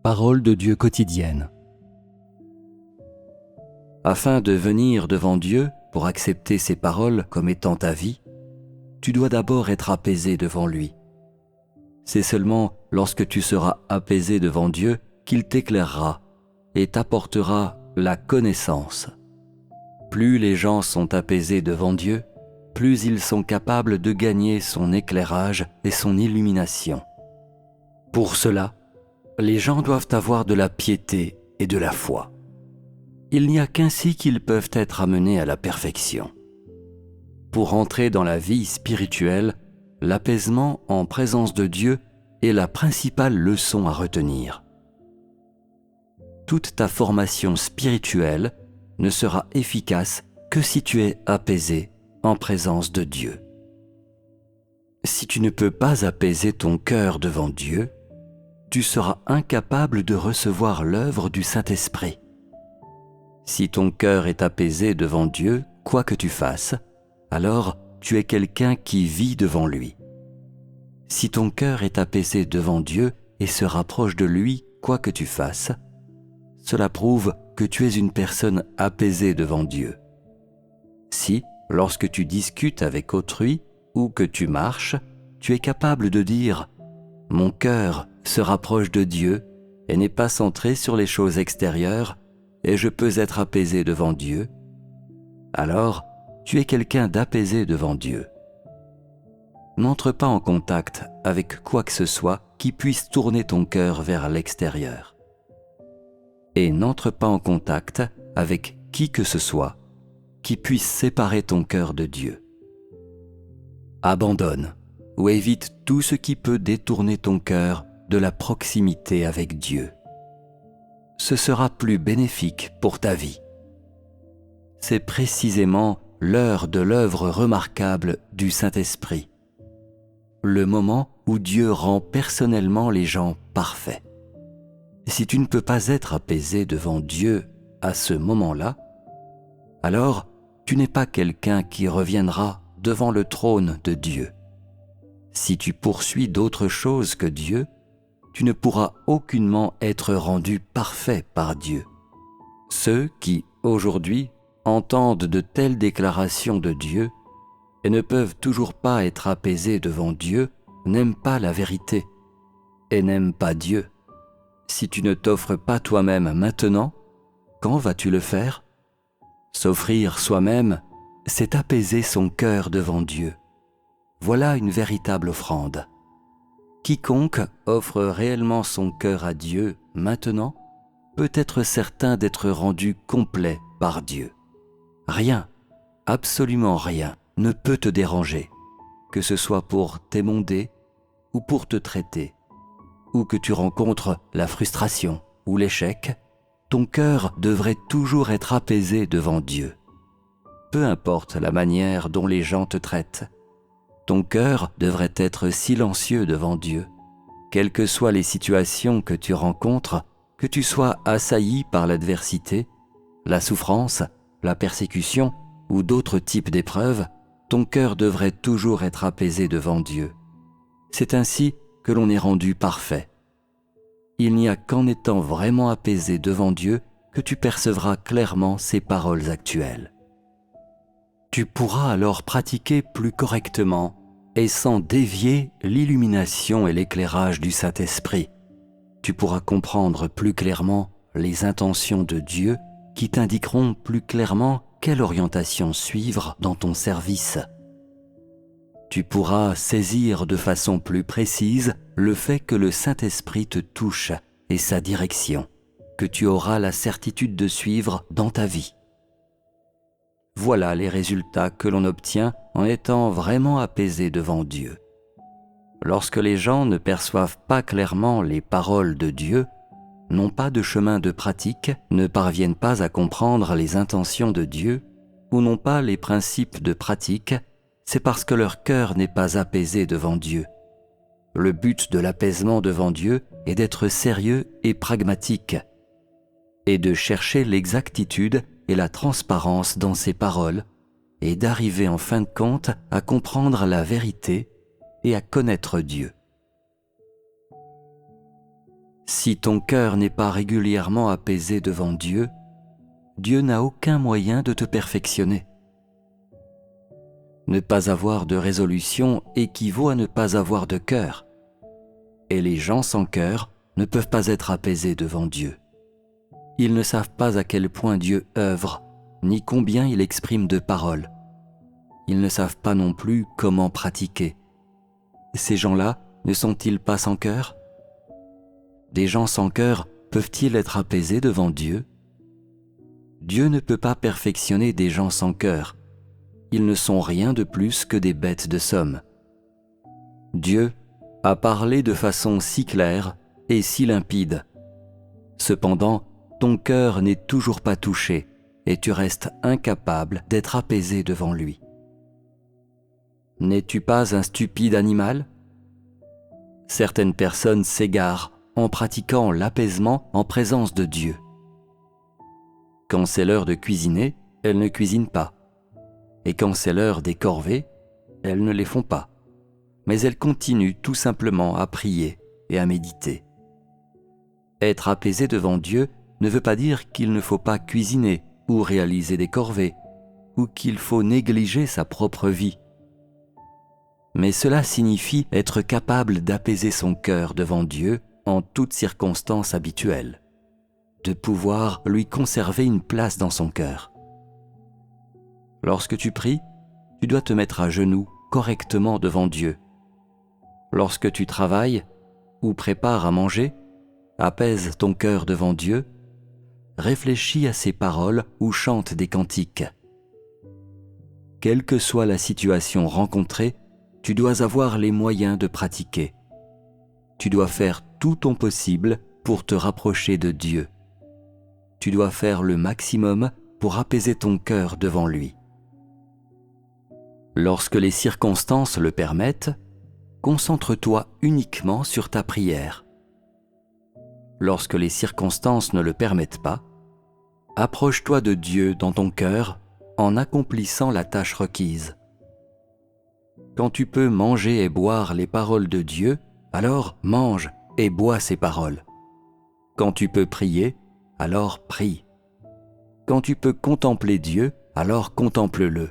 Parole de Dieu quotidienne. Afin de venir devant Dieu pour accepter ses paroles comme étant ta vie, tu dois d'abord être apaisé devant lui. C'est seulement lorsque tu seras apaisé devant Dieu qu'il t'éclairera et t'apportera la connaissance. Plus les gens sont apaisés devant Dieu, plus ils sont capables de gagner son éclairage et son illumination. Pour cela, les gens doivent avoir de la piété et de la foi. Il n'y a qu'ainsi qu'ils peuvent être amenés à la perfection. Pour entrer dans la vie spirituelle, l'apaisement en présence de Dieu est la principale leçon à retenir. Toute ta formation spirituelle ne sera efficace que si tu es apaisé en présence de Dieu. Si tu ne peux pas apaiser ton cœur devant Dieu, tu seras incapable de recevoir l'œuvre du Saint-Esprit. Si ton cœur est apaisé devant Dieu, quoi que tu fasses, alors tu es quelqu'un qui vit devant lui. Si ton cœur est apaisé devant Dieu et se rapproche de lui, quoi que tu fasses, cela prouve que tu es une personne apaisée devant Dieu. Si, lorsque tu discutes avec autrui ou que tu marches, tu es capable de dire « Mon cœur se rapproche de Dieu et n'est pas centré sur les choses extérieures et je peux être apaisé devant Dieu », alors tu es quelqu'un d'apaisé devant Dieu. N'entre pas en contact avec quoi que ce soit qui puisse tourner ton cœur vers l'extérieur. Et n'entre pas en contact avec qui que ce soit qui puisse séparer ton cœur de Dieu. Abandonne ou évite tout ce qui peut détourner ton cœur de la proximité avec Dieu. Ce sera plus bénéfique pour ta vie. C'est précisément l'heure de l'œuvre remarquable du Saint-Esprit, le moment où Dieu rend personnellement les gens parfaits. Si tu ne peux pas être apaisé devant Dieu à ce moment-là, alors tu n'es pas quelqu'un qui reviendra devant le trône de Dieu. Si tu poursuis d'autres choses que Dieu, tu ne pourras aucunement être rendu parfait par Dieu. Ceux qui, aujourd'hui, entendent de telles déclarations de Dieu et ne peuvent toujours pas être apaisés devant Dieu n'aiment pas la vérité et n'aiment pas Dieu. Si tu ne t'offres pas toi-même maintenant, quand vas-tu le faire ? S'offrir soi-même, c'est apaiser son cœur devant Dieu. Voilà une véritable offrande. Quiconque offre réellement son cœur à Dieu maintenant peut être certain d'être rendu complet par Dieu. Rien, absolument rien, ne peut te déranger, que ce soit pour t'émonder ou pour te traiter, ou que tu rencontres la frustration ou l'échec, ton cœur devrait toujours être apaisé devant Dieu. Peu importe la manière dont les gens te traitent, ton cœur devrait être silencieux devant Dieu. Quelles que soient les situations que tu rencontres, que tu sois assailli par l'adversité, la souffrance, la persécution ou d'autres types d'épreuves, ton cœur devrait toujours être apaisé devant Dieu. C'est ainsi que l'on est rendu parfait. Il n'y a qu'en étant vraiment apaisé devant Dieu que tu percevras clairement ses paroles actuelles. Tu pourras alors pratiquer plus correctement et sans dévier l'illumination et l'éclairage du Saint-Esprit. Tu pourras comprendre plus clairement les intentions de Dieu qui t'indiqueront plus clairement quelle orientation suivre dans ton service. Tu pourras saisir de façon plus précise le fait que le Saint-Esprit te touche et sa direction, que tu auras la certitude de suivre dans ta vie. Voilà les résultats que l'on obtient en étant vraiment apaisé devant Dieu. Lorsque les gens ne perçoivent pas clairement les paroles de Dieu, n'ont pas de chemin de pratique, ne parviennent pas à comprendre les intentions de Dieu ou n'ont pas les principes de pratique, c'est parce que leur cœur n'est pas apaisé devant Dieu. Le but de l'apaisement devant Dieu est d'être sérieux et pragmatique, et de chercher l'exactitude et la transparence dans ses paroles, et d'arriver en fin de compte à comprendre la vérité et à connaître Dieu. Si ton cœur n'est pas régulièrement apaisé devant Dieu, Dieu n'a aucun moyen de te perfectionner. Ne pas avoir de résolution équivaut à ne pas avoir de cœur. Et les gens sans cœur ne peuvent pas être apaisés devant Dieu. Ils ne savent pas à quel point Dieu œuvre, ni combien il exprime de paroles. Ils ne savent pas non plus comment pratiquer. Ces gens-là ne sont-ils pas sans cœur ? Des gens sans cœur peuvent-ils être apaisés devant Dieu ? Dieu ne peut pas perfectionner des gens sans cœur. Ils ne sont rien de plus que des bêtes de somme. Dieu a parlé de façon si claire et si limpide. Cependant, ton cœur n'est toujours pas touché et tu restes incapable d'être apaisé devant lui. N'es-tu pas un stupide animal ? Certaines personnes s'égarent en pratiquant l'apaisement en présence de Dieu. Quand c'est l'heure de cuisiner, elles ne cuisinent pas. Et quand c'est l'heure des corvées, elles ne les font pas. Mais elles continuent tout simplement à prier et à méditer. Être apaisé devant Dieu ne veut pas dire qu'il ne faut pas cuisiner ou réaliser des corvées, ou qu'il faut négliger sa propre vie. Mais cela signifie être capable d'apaiser son cœur devant Dieu en toutes circonstances habituelles, de pouvoir lui conserver une place dans son cœur. Lorsque tu pries, tu dois te mettre à genoux correctement devant Dieu. Lorsque tu travailles ou prépares à manger, apaise ton cœur devant Dieu, réfléchis à ses paroles ou chante des cantiques. Quelle que soit la situation rencontrée, tu dois avoir les moyens de pratiquer. Tu dois faire tout ton possible pour te rapprocher de Dieu. Tu dois faire le maximum pour apaiser ton cœur devant lui. Lorsque les circonstances le permettent, concentre-toi uniquement sur ta prière. Lorsque les circonstances ne le permettent pas, approche-toi de Dieu dans ton cœur en accomplissant la tâche requise. Quand tu peux manger et boire les paroles de Dieu, alors mange et bois ces paroles. Quand tu peux prier, alors prie. Quand tu peux contempler Dieu, alors contemple-le.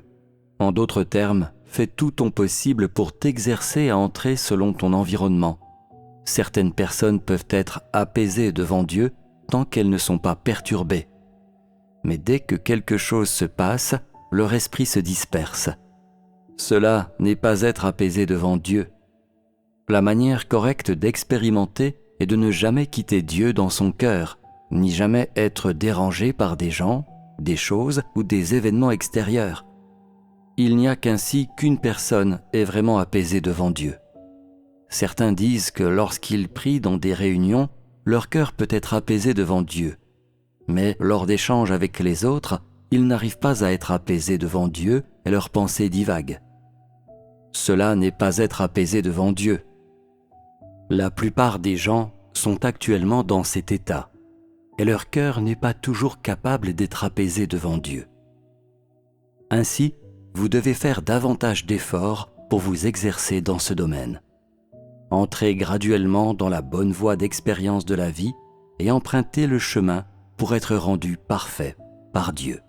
En d'autres termes, fais tout ton possible pour t'exercer à entrer selon ton environnement. Certaines personnes peuvent être apaisées devant Dieu tant qu'elles ne sont pas perturbées. Mais dès que quelque chose se passe, leur esprit se disperse. Cela n'est pas être apaisé devant Dieu. La manière correcte d'expérimenter est de ne jamais quitter Dieu dans son cœur, ni jamais être dérangé par des gens, des choses ou des événements extérieurs. Il n'y a qu'ainsi qu'une personne est vraiment apaisée devant Dieu. Certains disent que lorsqu'ils prient dans des réunions, leur cœur peut être apaisé devant Dieu. Mais lors d'échanges avec les autres, ils n'arrivent pas à être apaisés devant Dieu et leurs pensées divaguent. Cela n'est pas être apaisé devant Dieu. La plupart des gens sont actuellement dans cet état, et leur cœur n'est pas toujours capable d'être apaisé devant Dieu. Ainsi, vous devez faire davantage d'efforts pour vous exercer dans ce domaine. Entrez graduellement dans la bonne voie d'expérience de la vie et empruntez le chemin pour être rendu parfait par Dieu.